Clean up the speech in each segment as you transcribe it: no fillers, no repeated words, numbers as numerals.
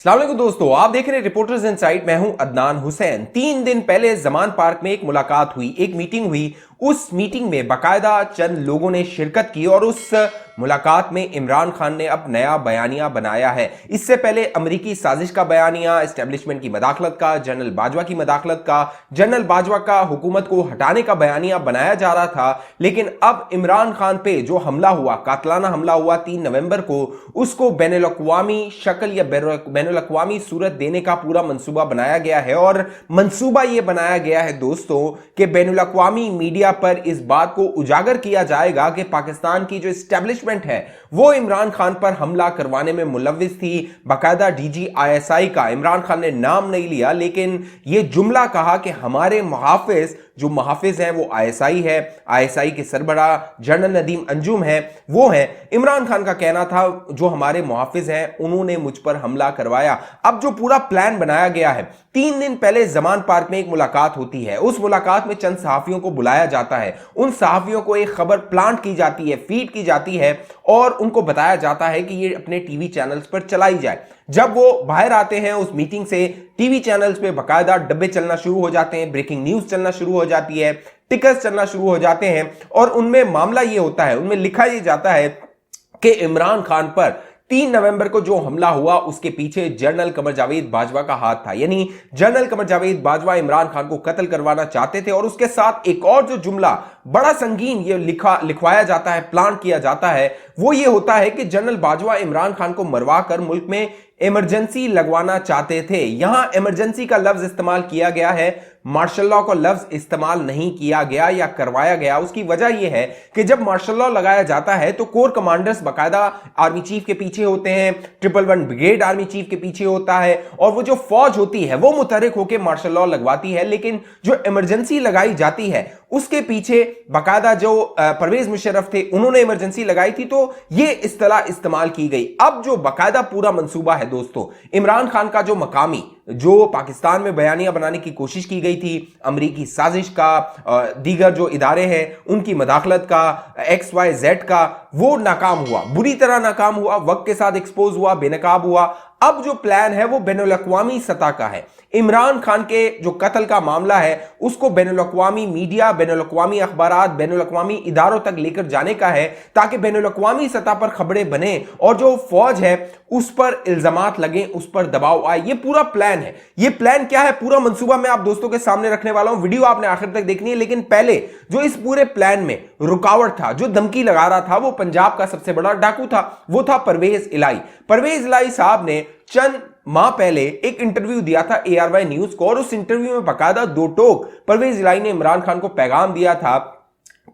अस्सलाम वालेकुम दोस्तों, आप देख रहे हैं रिपोर्टर्स इनसाइड। मैं हूं अदनान हुसैन। 3 दिन पहले जमान पार्क में एक मुलाकात हुई, एक मीटिंग हुई। उस मीटिंग में बाकायदा चंद लोगों ने शिरकत की और उस मुलाकात में इमरान खान ने अब नया बयानिया बनाया है। इससे पहले अमेरिकी साजिश का बयानिया, एस्टेब्लिशमेंट की मदाखलत का, जनरल बाजवा की मदाखलत का, जनरल बाजवा का हुकूमत को हटाने का बयानिया बनाया जा रहा था। लेकिन अब इमरान खान पे जो हमला हुआ, कातलाना हमला हुआ 3 नवंबर को, उसको बैनुल अक़वामी शक्ल या बैनुल अक़वामी सूरत देने का पूरा मंसूबा बनाया गया है। और मंसूबा यह बनाया गया है दोस्तों कि बैनुल अक़वामी मीडिया पर इस बात को उजागर किया जाएगा कि पाकिस्तान की जो एस्टेब्लिशमेंट है वो इमरान खान पर हमला करवाने में मुलव्विस थी। बाकायदा डीजी आईएसआई का इमरान खान ने नाम नहीं लिया, लेकिन यह जुमला कहा कि हमारे मुहाफिज, जो मुहाफिज हैं वो आईएसआई है, आईएसआई के सरबरा जनरल नदीम अंजुम है, वो है। इमरान खान का कहना था जो हमारे मुहाफिज हैं उन्होंने मुझ पर हमला करवाया। अब जो पूरा प्लान बनाया गया है, 3 दिन पहले जमान पार्क में एक मुलाकात होती है। उस मुलाकात में चंद सहाफियों को बुलाया जाता है, उन सहाफियों को एक खबर प्लांट की जाती है, फीड की जाती है और उनको बताया जाता है कि ये अपने टीवी चैनल्स पर चलाई जाए। जब वो बाहर आते हैं उस मीटिंग से, टीवी चैनल्स पे बाकायदा डब्बे चलना शुरू हो जाते हैं, ब्रेकिंग न्यूज चलना शुरू हो जाती है, टिकर्स चलना शुरू हो जाते हैं और उनमें मामला ये होता है, उनमें लिखा ये जाता है कि इमरान खान पर 3 नवंबर को जो हमला हुआ उसके पीछे जनरल कमर जावेद बाजवा का हाथ था। यानी जनरल कमर जावेद बाजवा इमरान खान को कत्ल करवाना चाहते थे। और उसके साथ एक और जो जुमला बड़ा संगीन ये लिखवाया जाता है, प्लान किया जाता है, वो ये होता है कि जनरल बाजवा इमरान खान को मरवा कर मुल्क में इमरजेंसी लगवाना चाहते थे। यहां इमरजेंसी का लफ्ज इस्तेमाल किया गया है, मार्शल लॉ का लफ्ज इस्तेमाल नहीं किया गया या करवाया गया। उसकी वजह यह है कि जब मार्शल लॉ लगाया जाता है तो कोर कमांडर्स बाकायदा आर्मी चीफ के पीछे होते हैं, 111 ब्रिगेड आर्मी चीफ के पीछे होता है और वो जो फौज होती है वो मुतहरिक होकर मार्शल लॉ लगवाती है। लेकिन जो इमरजेंसी लगाई जाती है उसके पीछे बाकायदा जो परवेज मुशर्रफ थे उन्होंने इमरजेंसी लगाई थी, तो ये इस्तेलाह इस्तेमाल की गई। अब जो बाकायदा पूरा मंसूबा है दोस्तों, इमरान खान का जो मकामी, जो पाकिस्तान में बयानिया बनाने की कोशिश की गई थी, अमरीकी साजिश का, दीगर जो इदारे हैं उनकी मदाखलत का, XYZ का, वो नाकाम हुआ, बुरी तरह नाकाम हुआ, वक्त के साथ एक्सपोज हुआ, बेनकाब हुआ। अब जो प्लान है वो बैनुल अक़वामी सतह का है। इमरान खान के जो कत्ल का मामला है उसको बैनुल अक़वामी मीडिया, बैनुल अक़वामी अखबारात, बैनुल अक़वामी इदारों तक लेकर जाने का है ताकि बैनुल अक़वामी सतह पर खबरें बने और जो फौज है उस पर इल्जामात लगे, उस पर दबाव आए। ये पूरा प्लान है। ये प्लान क्या है, पूरा मंसूबा मैं आप दोस्तों के सामने रखने वाला हूं। वीडियो आपने आखिर तक देखनी है। लेकिन पहले जो इस पूरे प्लान में रुकावट था, जो धमकी लगा रहा था, वो पंजाब का सबसे बड़ा डाकू था, वो था परवेज इलाही। परवेज इलाही साहब ने चंद माह पहले एक इंटरव्यू दिया था ARY न्यूज को और उस इंटरव्यू में बाकायदा दो टोक परवेज इलाही ने इमरान खान को पैगाम दिया था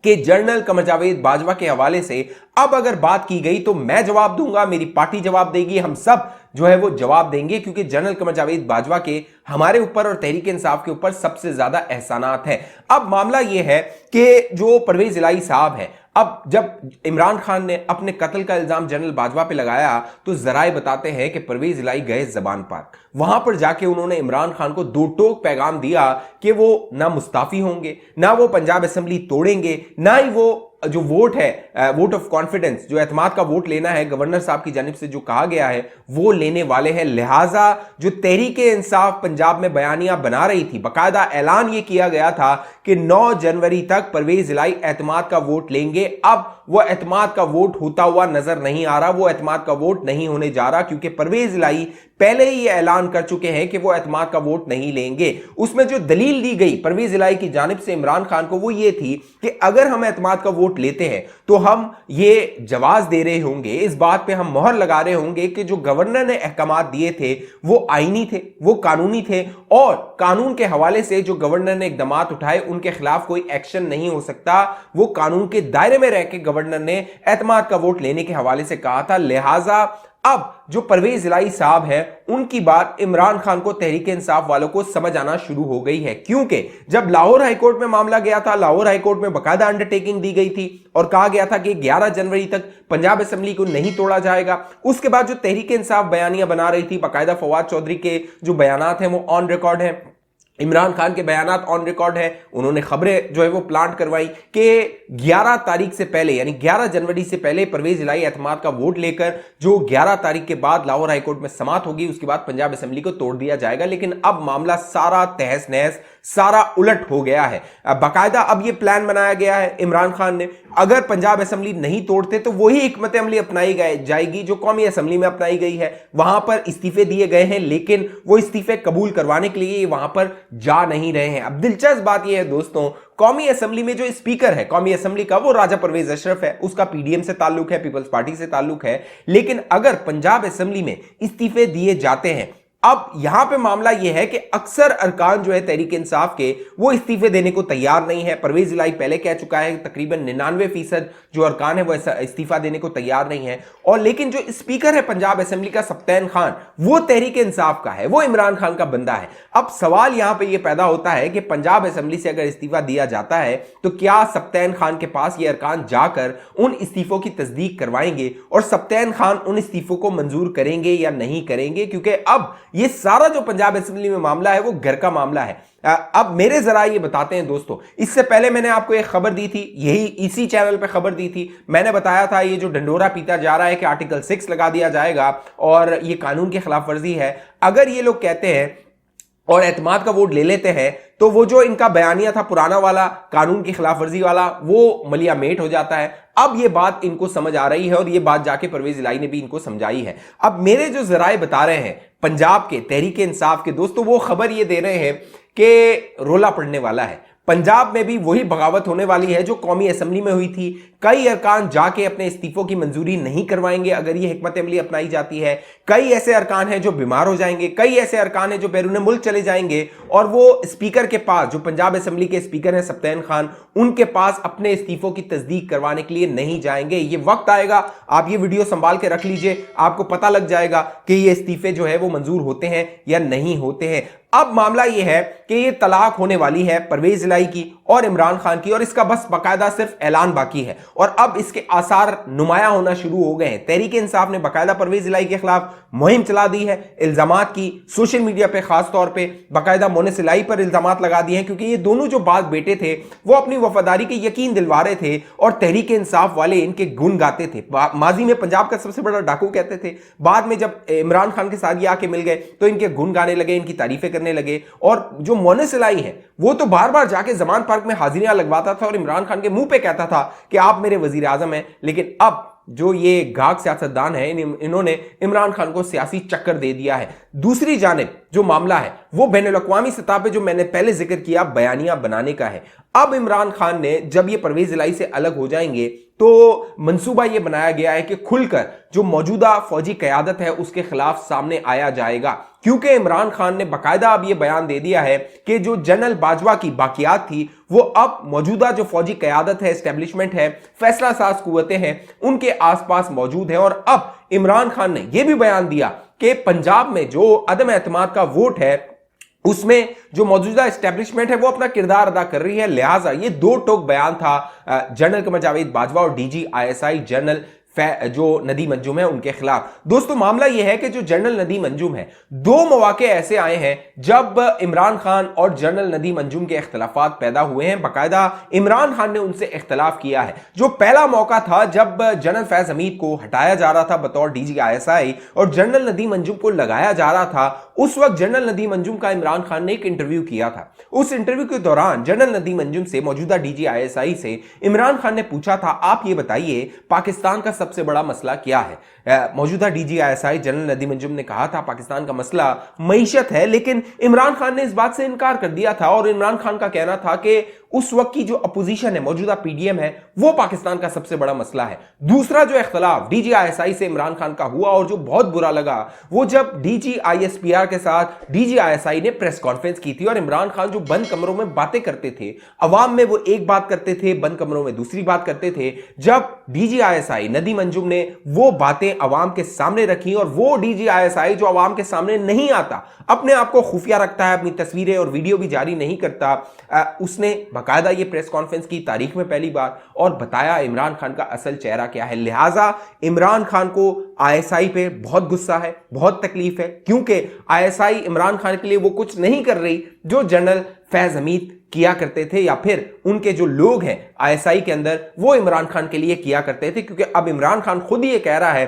कि जनरल कमर जावेद बाजवा के हवाले से अब अगर बात की गई तो मैं जवाब दूंगा, मेरी पार्टी जवाब देगी, हम सब जो है वो जवाब देंगे, क्योंकि जनरल कमर जावेद बाजवा के हमारे ऊपर और तहरीक इंसाफ के ऊपर सबसे ज्यादा एहसानात हैं। अब मामला यह है कि जो परवेज इलाही साहब है, अब जब इमरान खान ने अपने कत्ल का इल्जाम जनरल बाजवा पे लगाया तो जराए बताते हैं कि परवेज इलाही गए जबान पार्क। वहां पर जाके उन्होंने इमरान खान को दो टोक पैगाम दिया कि वो ना मुस्ताफी होंगे, ना वो पंजाब असेंबली तोड़ेंगे, ना ही वो जो वोट है, वोट ऑफ कॉन्फिडेंस, जो एतमाद का वोट लेना है गवर्नर साहब की जानिब से जो कहा गया है वो लेने वाले हैं। लिहाजा जो तहरीक इंसाफ पंजाब में बयानिया बना रही थी, बाकायदा ऐलान ये किया गया था कि 9 जनवरी तक परवेज इलाही एतमाद का वोट लेंगे। अब वो एतमाद का वोट होता हुआ नजर नहीं आ रहा, वो एतमाद का वोट नहीं होने जा रहा, क्योंकि परवेज इलाही पहले ही ये ऐलान कर चुके हैं कि वो एतमाद का वोट नहीं लेंगे। उसमें जो दलील दी गई परवेज इलाही की जानिब से इमरान खान को वो ये थी कि अगर हम एतमाद का वोट लेते हैं तो हम ये जवाज दे रहे होंगे, इस बात पे हम मोहर लगा रहे होंगे कि जो गवर्नर ने अहकामात दिए थे वो आईनी थे, वो कानूनी थे और कानून के हवाले से जो गवर्नर ने इकदामात उठाए उनके खिलाफ कोई एक्शन नहीं हो सकता। वो कानून के दायरे में रह के गवर्नर ने एतमाद का वोट लेने के हवाले से कहा था। लिहाजा अब जो परवेज इलाही साहब है उनकी बात इमरान खान को, तहरीक इंसाफ वालों को समझ आना शुरू हो गई है, क्योंकि जब लाहौर हाईकोर्ट में मामला गया था, लाहौर हाईकोर्ट में बाकायदा अंडरटेकिंग दी गई थी और कहा गया था कि 11 जनवरी तक पंजाब असेंबली को नहीं तोड़ा जाएगा। उसके बाद जो तहरीक इंसाफ बयानिया बना रही थी, बाकायदा फवाद चौधरी के जो बयानात हैं वो ऑन रिकॉर्ड हैं, इमरान खान के बयानात ऑन रिकॉर्ड है, उन्होंने खबरें जो है वो प्लांट करवाई कि 11 तारीख से पहले यानी 11 जनवरी से पहले परवेज इलाही एतमाद का वोट लेकर जो 11 तारीख के बाद लाहौर हाईकोर्ट में समाप्त होगी, उसके बाद पंजाब असेंबली को तोड़ दिया जाएगा। लेकिन अब मामला सारा तहस नहस, सारा उलट हो गया है। बाकायदा अब यह प्लान बनाया गया है इमरान खान ने, अगर पंजाब असेंबली नहीं तोड़ते तो वही हिकमत अमली अपनाई जाएगी जो कौमी असेंबली में अपनाई गई है। वहां पर इस्तीफे दिए गए हैं, लेकिन वो इस्तीफे कबूल करवाने के लिए वहां पर जा नहीं रहे हैं। अब दिलचस्प बात यह है दोस्तों, कौमी असेंबली में जो स्पीकर है कौमी असेंबली का, वो राजा परवेज अशरफ है, उसका पीडीएम से ताल्लुक है, पीपल्स पार्टी से ताल्लुक है। लेकिन अगर पंजाब असेंबली में इस्तीफे दिए जाते हैं, अब यहां पे मामला यह है कि अक्सर अरकान जो है तहरीक इंसाफ के, वो इस्तीफे देने को तैयार नहीं है। परवेज इलाही पहले कह चुका है तकरीबन 99% जो अरकान है वो इस्तीफा देने को तैयार नहीं है। और लेकिन जो स्पीकर है पंजाब असेंबली का सप्तान खान, वो तहरीक इंसाफ का है, वो इमरान खान का बंदा है। अब सवाल यहां पर यह पैदा होता है कि पंजाब असेंबली से अगर इस्तीफा दिया जाता है तो क्या सप्तान खान के पास ये अरकान जाकर उन इस्तीफों की तस्दीक करवाएंगे और सप्तान खान उन इस्तीफों को मंजूर करेंगे या नहीं करेंगे? क्योंकि अब ये सारा जो पंजाब असेंबली में मामला है वो घर का मामला है। अब मेरे जरा ये बताते हैं दोस्तों, इससे पहले मैंने आपको एक खबर दी थी, यही इसी चैनल पे खबर दी थी, मैंने बताया था ये जो डंडोरा पीता जा रहा है कि आर्टिकल 6 लगा दिया जाएगा और ये कानून की खिलाफ वर्जी है। अगर ये लोग कहते हैं और एतमाद का वोट ले लेते हैं तो वो जो इनका बयानिया था पुराना वाला कानून की खिलाफ वर्जी वाला, वो मलिया मेट हो जाता है। अब ये बात इनको समझ आ रही है और ये बात जाके परवेज इलाही ने भी इनको समझाई है। अब मेरे जो जराए बता रहे हैं पंजाब के तहरीक इंसाफ के दोस्तों, वो खबर ये दे रहे हैं कि रोला पड़ने वाला है, पंजाब में भी वही बगावत होने वाली है जो कौमी असेंबली में हुई थी। कई अरकान जाके अपने इस्तीफों की मंजूरी नहीं करवाएंगे अगर ये हिकमत अमली अपनाई जाती है। कई ऐसे अरकान हैं जो बीमार हो जाएंगे, कई ऐसे अरकान हैं जो बैरून मुल्क चले जाएंगे और वो स्पीकर के पास, जो पंजाब असेंबली के स्पीकर हैं सप्तान खान, उनके पास अपने इस्तीफों की तस्दीक करवाने के लिए नहीं जाएंगे। ये वक्त आएगा, आप ये वीडियो संभाल के रख लीजिए, आपको पता लग जाएगा कि ये इस्तीफे जो है वो मंजूर होते हैं या नहीं होते हैं। अब मामला यह है कि ये तलाक होने वाली है परवेज इलाही की और इमरान खान की, और इसका बस बाकायदा सिर्फ ऐलान बाकी है और अब इसके आसार नुमाया होना शुरू हो गए हैं। तहरीक इंसाफ ने बाकायदा परवेज इलाही के खिलाफ मुहिम चला दी है, इल्जामात की, सोशल मीडिया पे खास तौर पे बाकायदा मोनिस इलाही पर इल्जामात लगा दिए हैं, क्योंकि ये दोनों जो बात बेटे थे वो अपनी वफादारी के यकीन दिलवा रहे थे और तहरीक इंसाफ वाले इनके गुण गाते थे। माजी में पंजाब का सबसे बड़ा डाकू कहते थे, बाद में जब इमरान खान के साथ ये आके मिल गए तो इनके गुण गाने लगे, इनकी तारीफें करने लगे। और जो मोनिस इलाही है वो तो बार बार जाके जमान पार्क में हाजिरियां लगवाता था और इमरान खान के मुंह पे कहता था कि आप मेरे वजीर आजम हैं। लेकिन अब जो ये गाग सियासतदान है, इन्होंने इमरान खान को सियासी चक्कर दे दिया है। दूसरी जानिब जो मामला है वो बैनुल-अक़वामी सतह पे, जो मैंने पहले जिक्र किया, बयानिया बनाने का है। अब इमरान खान ने, जब ये परवेज इलाही से अलग हो जाएंगे तो मंसूबा ये बनाया गया है कि खुलकर जो मौजूदा फौजी क़यादत है उसके खिलाफ सामने आया जाएगा, क्योंकि इमरान खान ने बाकायदा अब ये बयान दे दिया है कि जो जनरल बाजवा की बाकियात थी वो अब मौजूदा जो फौजी क़यादत है, एस्टेब्लिशमेंट है, फैसला साज कुव्वतें हैं, उनके आसपास मौजूद है। और अब इमरान खान ने यह भी बयान दिया कि पंजाब में जो अदम एतमाद का वोट है उसमें जो मौजूदा एस्टेब्लिशमेंट है वो अपना किरदार अदा कर रही है। लिहाजा ये दो टोक बयान था जनरल कमर जावेद बाजवा और डीजी आईएसआई जनरल जो नदीम अंजुम है उनके खिलाफ। दोस्तों मामला यह है कि जो जनरल नदीम अंजुम है, दो मौके ऐसे आए हैं जब इमरान खान और जनरल नदीम अंजुम के इख्तलाफात पैदा हुए हैं, बाकायदा इमरान खान ने उनसे इख्तलाफ किया है। जो पहला मौका था जब जनरल फैज हमीद को हटाया जा रहा था बतौर डीजी आईएसआई और जनरल नदीम अंजुम को लगाया जा रहा था, उस वक्त जनरल नदीम अंजुम का इमरान खान ने एक इंटरव्यू किया था। उस इंटरव्यू के दौरान जनरल नदीम अंजुम से, मौजूदा डीजी आईएसआई से, इमरान खान ने पूछा था, आप ये बताइए पाकिस्तान का सबसे बड़ा मसला क्या है? मौजूदा DG ISI general Nadeem Anjum ने कहा था पाकिस्तान का मसला मईशत है, लेकिन इमरान खान ने इस बात से इनकार कर दिया था और इमरान खान का कहना था कि उस वक्त की जो अपोजिशन है, मौजूदा पीडीएम है, वो पाकिस्तान का सबसे बड़ा मसला है। दूसरा जो इख्तलाफ डीजी आईएसआई से इमरान खान का हुआ और जो बहुत बुरा लगा, वो जब डीजी आईएसपीआर के साथ डीजी आईएसआई ने प्रेस कॉन्फ्रेंस की थी और इमरान खान जो बंद कमरों में बातें करते थे, अवाम में वो एक बात करते थे, बंद कमरों में दूसरी बात करते थे। जब डीजी आईएसआई नदीम मंजुम ने वो बातें अवाम के सामने रखी और वो DGISI जो अवाम के सामने नहीं आता, अपने आप को खुफिया रखता है, अपनी तस्वीरें और वीडियो भी जारी नहीं करता, उसने बाकायदा ये प्रेस कॉन्फ्रेंस की तारीख में पहली बार और बताया इमरान खान का असल चेहरा क्या है। लिहाजा इमरान खान को ISI पे बहुत गुस्सा है, बहुत तकलीफ है, क्योंकि ISI इमरान खान के लिए वो कुछ नहीं कर रही जो जनरल फैज हमीद किया करते थे, या फिर उनके जो लोग हैं ISI के अंदर वो इमरान खान के लिए किया करते थे। क्योंकि अब इमरान खान खुद ही ये कह रहा है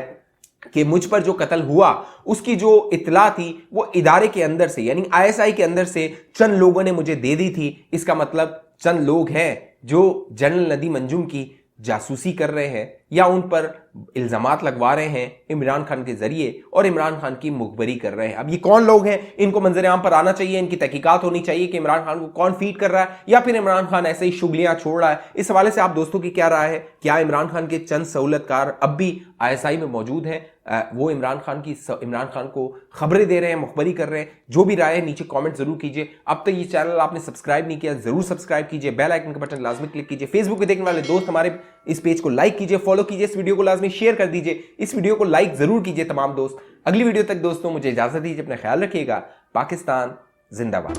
कि मुझ पर जो कत्ल हुआ उसकी जो इतला थी वो इदारे के अंदर से, यानी ISI के अंदर से चंद लोगों ने मुझे दे दी थी। इसका मतलब चंद लोग हैं जो जनरल नदीम अंजुम की जासूसी कर रहे हैं या उन पर इल्जामात लगवा रहे हैं इमरान खान के जरिए और इमरान खान की मुखबरी कर रहे हैं। अब ये कौन लोग हैं, इनको मंजर आम पर आना चाहिए, इनकी तहकीकात होनी चाहिए कि इमरान खान को कौन फीड कर रहा है या फिर इमरान खान ऐसे ही शुगलियां छोड़ रहा है। इस हवाले से आप दोस्तों की क्या राय है? क्या इमरान खान के चंद सहूलतकार अब भी ISI में मौजूद हैं, वो इमरान खान को खबरें दे रहे हैं, मुखबरी कर रहे हैं? जो भी राय है नीचे कमेंट जरूर कीजिए। अब तक ये चैनल आपने सब्सक्राइब नहीं किया, जरूर सब्सक्राइब कीजिए, बेल आइकन का बटन लाजमी क्लिक कीजिए। फेसबुक पे देखने वाले दोस्त हमारे इस पेज को लाइक कीजिए, फॉलो कीजिए, इस वीडियो को लाजमी शेयर कर दीजिए, इस वीडियो को लाइक जरूर कीजिए तमाम दोस्त। अगली वीडियो तक दोस्तों मुझे इजाजत दीजिए, अपना ख्याल रखिएगा। पाकिस्तान जिंदाबाद।